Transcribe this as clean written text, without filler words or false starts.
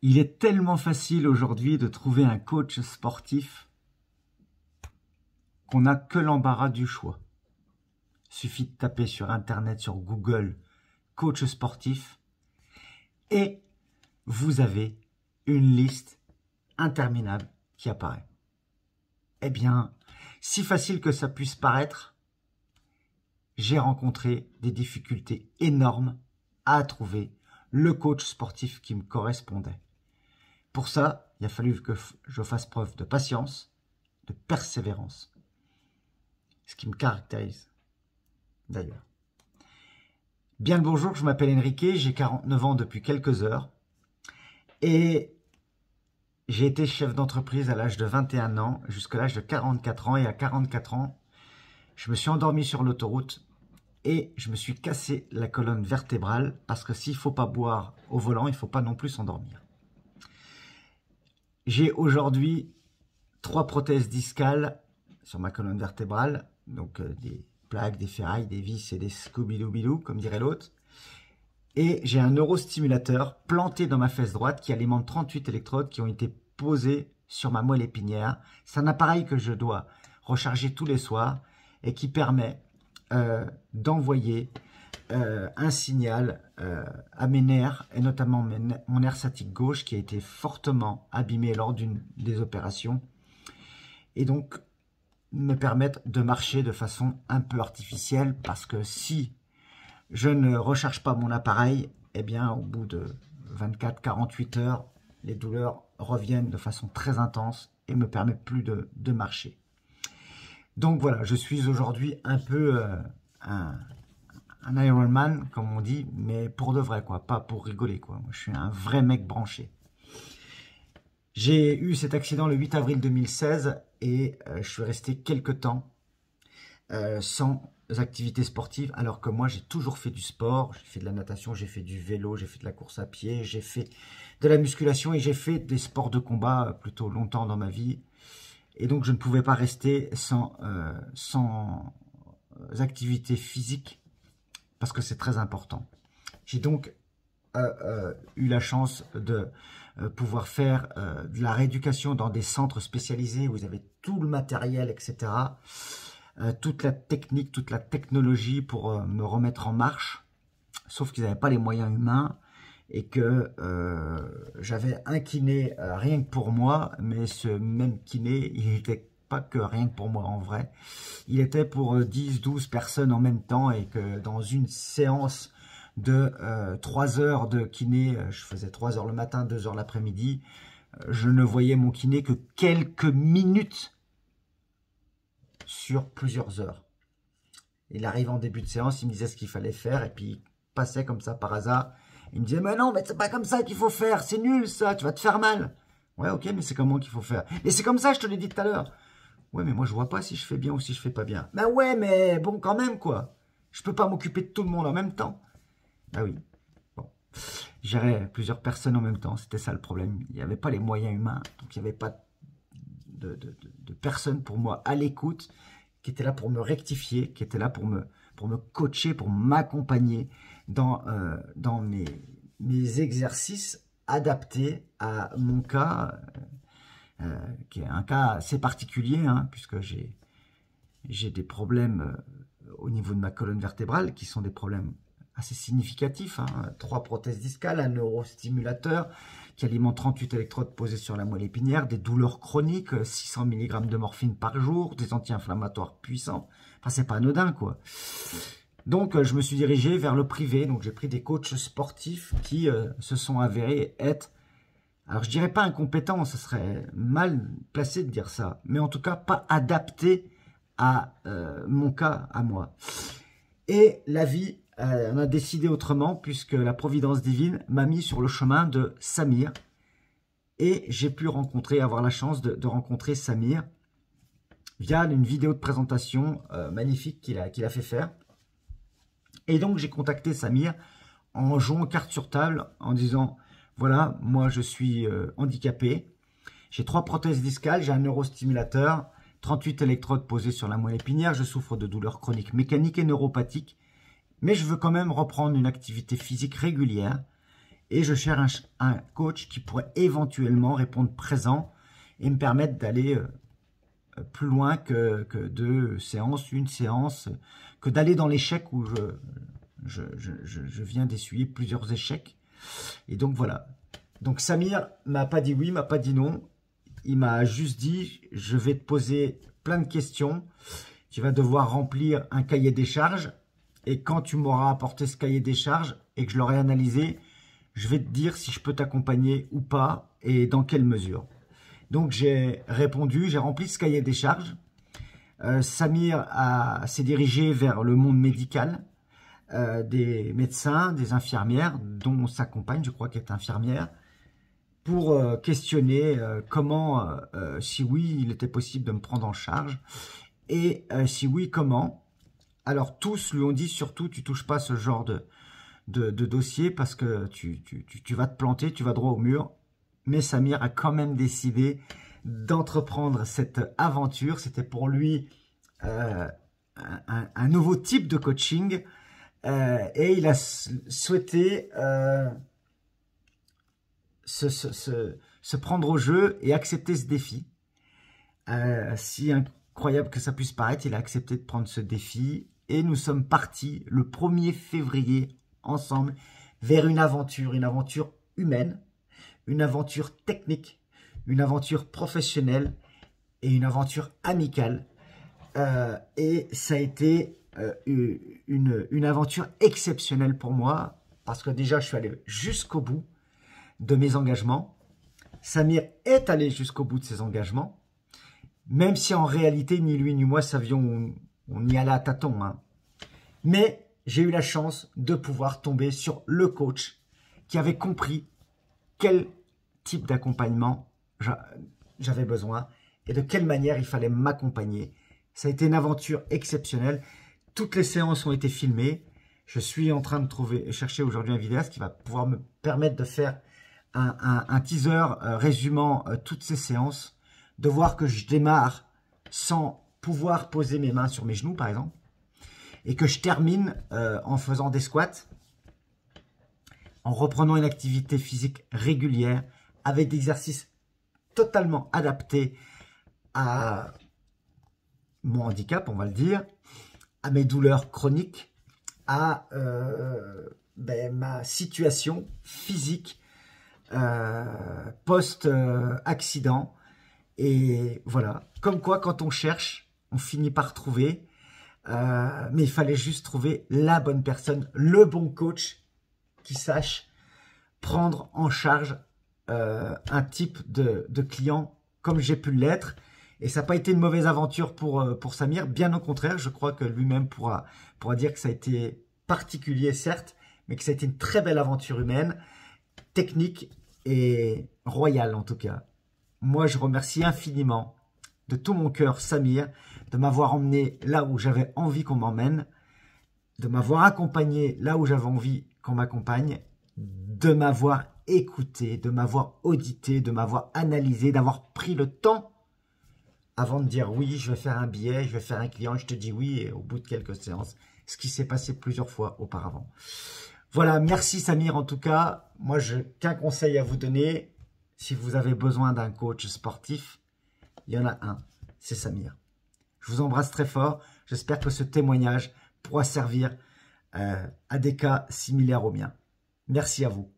Il est tellement facile aujourd'hui de trouver un coach sportif qu'on n'a que l'embarras du choix. Il suffit de taper sur Internet, sur Google, coach sportif, et vous avez une liste interminable qui apparaît. Eh bien, si facile que ça puisse paraître, j'ai rencontré des difficultés énormes à trouver le coach sportif qui me correspondait. Pour ça, il a fallu que je fasse preuve de patience, de persévérance, ce qui me caractérise d'ailleurs. Bien le bonjour, je m'appelle Enrique, j'ai 49 ans depuis quelques heures et j'ai été chef d'entreprise à l'âge de 21 ans jusqu'à l'âge de 44 ans et à 44 ans, je me suis endormi sur l'autoroute et je me suis cassé la colonne vertébrale parce que s'il ne faut pas boire au volant, il ne faut pas non plus s'endormir. J'ai aujourd'hui 3 prothèses discales sur ma colonne vertébrale, donc des plaques, des ferrailles, des vis et des scooby-doo-bidou, comme dirait l'autre. Et j'ai un neurostimulateur planté dans ma fesse droite qui alimente 38 électrodes qui ont été posées sur ma moelle épinière. C'est un appareil que je dois recharger tous les soirs et qui permet d'envoyer un signal à mes nerfs, et notamment mon nerf sciatique gauche qui a été fortement abîmé lors d'une des opérations, et donc me permettre de marcher de façon un peu artificielle, parce que si je ne recharge pas mon appareil, eh bien au bout de 24-48 heures, les douleurs reviennent de façon très intense et me permettent plus de marcher. Donc voilà, je suis aujourd'hui un peu un Ironman, comme on dit, mais pour de vrai, quoi, pas pour rigoler, quoi. Moi, je suis un vrai mec branché. J'ai eu cet accident le 8 avril 2016 et je suis resté quelques temps sans activités sportives, alors que moi, j'ai toujours fait du sport. J'ai fait de la natation, j'ai fait du vélo, j'ai fait de la course à pied, j'ai fait de la musculation et j'ai fait des sports de combat plutôt longtemps dans ma vie. Et donc, je ne pouvais pas rester sans activité physique, parce que c'est très important. J'ai donc eu la chance de pouvoir faire de la rééducation dans des centres spécialisés où vous avez tout le matériel, etc. Toute la technique, toute la technologie pour me remettre en marche, sauf qu'ils n'avaient pas les moyens humains et que j'avais un kiné rien que pour moi, mais ce même kiné, il n'était pas que rien que pour moi en vrai, il était pour 10-12 personnes en même temps, et que dans une séance de 3 heures de kiné, je faisais 3 heures le matin, 2 heures l'après-midi, je ne voyais mon kiné que quelques minutes sur plusieurs heures. Il arrive en début de séance, il me disait ce qu'il fallait faire, et puis il passait comme ça par hasard, il me disait « Mais non, mais c'est pas comme ça qu'il faut faire, c'est nul ça, tu vas te faire mal !» Ouais, ok, mais c'est comment qu'il faut faire? Mais c'est comme ça, je te l'ai dit tout à l'heure. Ouais, mais moi, je vois pas si je fais bien ou si je fais pas bien. Ben ouais, mais bon, quand même, quoi. Je peux pas m'occuper de tout le monde en même temps. Ah oui. Bon. Gérer plusieurs personnes en même temps, c'était ça le problème. Il n'y avait pas les moyens humains, donc il n'y avait pas de personnes pour moi à l'écoute, qui étaient là pour me rectifier, qui étaient là pour me coacher, pour m'accompagner dans mes exercices adaptés à mon cas, qui est un cas assez particulier, hein, puisque j'ai des problèmes au niveau de ma colonne vertébrale, qui sont des problèmes assez significatifs, hein. 3 prothèses discales, un neurostimulateur qui alimente 38 électrodes posées sur la moelle épinière, des douleurs chroniques, 600 mg de morphine par jour, des anti-inflammatoires puissants. Enfin, c'est pas anodin, quoi. Donc, je me suis dirigé vers le privé. Donc, j'ai pris des coachs sportifs qui se sont avérés être, alors je dirais pas incompétents, ça serait mal placé de dire ça, mais en tout cas pas adaptés à mon cas, à moi. Et la vie, on a décidé autrement, puisque la providence divine m'a mis sur le chemin de Samir. Et j'ai pu avoir la chance de rencontrer Samir via une vidéo de présentation magnifique qu'il a fait faire. Et donc j'ai contacté Samir en jouant carte sur table, en disant « Voilà, moi je suis handicapé, j'ai 3 prothèses discales, j'ai un neurostimulateur, 38 électrodes posées sur la moelle épinière, je souffre de douleurs chroniques mécaniques et neuropathiques, mais je veux quand même reprendre une activité physique régulière Et je cherche un coach qui pourrait éventuellement répondre présent et me permettre d'aller plus loin que 2 séances, une séance, que d'aller dans l'échec où je viens d'essuyer plusieurs échecs. Et donc voilà. Donc Samir m'a pas dit oui, m'a pas dit non. Il m'a juste dit, je vais te poser plein de questions. Tu vas devoir remplir un cahier des charges. Et quand tu m'auras apporté ce cahier des charges et que je l'aurai analysé, je vais te dire si je peux t'accompagner ou pas et dans quelle mesure. Donc j'ai répondu, j'ai rempli ce cahier des charges. Samir s'est dirigé vers le monde médical, des médecins, des infirmières, dont sa compagne, je crois qu'elle est infirmière, pour questionner comment, si oui, il était possible de me prendre en charge, et si oui, comment. Alors tous lui ont dit, surtout, tu touches pas ce genre de dossier parce que tu vas te planter, tu vas droit au mur. Mais Samir a quand même décidé d'entreprendre cette aventure. C'était pour lui un nouveau type de coaching et il a souhaité se prendre au jeu et accepter ce défi. Si incroyable que ça puisse paraître, il a accepté de prendre ce défi et nous sommes partis le 1er février ensemble vers une aventure humaine, une aventure technique, une aventure professionnelle et une aventure amicale. Et ça a été une aventure exceptionnelle pour moi parce que déjà je suis allé jusqu'au bout de mes engagements. Samir est allé jusqu'au bout de ses engagements, même si en réalité ni lui ni moi savions on y allait à tâtons. Hein. Mais j'ai eu la chance de pouvoir tomber sur le coach qui avait compris quel type d'accompagnement j'avais besoin et de quelle manière il fallait m'accompagner. Ça a été une aventure exceptionnelle. Toutes les séances ont été filmées. Je suis en train de chercher aujourd'hui un vidéaste qui va pouvoir me permettre de faire un teaser résumant toutes ces séances, de voir que je démarre sans pouvoir poser mes mains sur mes genoux, par exemple, et que je termine en faisant des squats, en reprenant une activité physique régulière, avec des exercices totalement adaptés à mon handicap, on va le dire, à mes douleurs chroniques, à ma situation physique post-accident. Et voilà, comme quoi quand on cherche, on finit par trouver. Mais il fallait juste trouver la bonne personne, le bon coach qui sache prendre en charge un type de client comme j'ai pu l'être. Et ça n'a pas été une mauvaise aventure pour Samir, bien au contraire, je crois que lui-même pourra dire que ça a été particulier, certes, mais que ça a été une très belle aventure humaine, technique et royale en tout cas. Moi, je remercie infiniment de tout mon cœur Samir, de m'avoir emmené là où j'avais envie qu'on m'emmène, de m'avoir accompagné là où j'avais envie qu'on m'accompagne, de m'avoir écouté, de m'avoir audité, de m'avoir analysé, d'avoir pris le temps avant de dire oui, je vais faire un billet, je vais faire un client, je te dis oui, et au bout de quelques séances, ce qui s'est passé plusieurs fois auparavant. Voilà, merci Samir en tout cas. Moi, je qu'un conseil à vous donner, si vous avez besoin d'un coach sportif, il y en a un, c'est Samir. Je vous embrasse très fort. J'espère que ce témoignage pourra servir à des cas similaires aux miens. Merci à vous.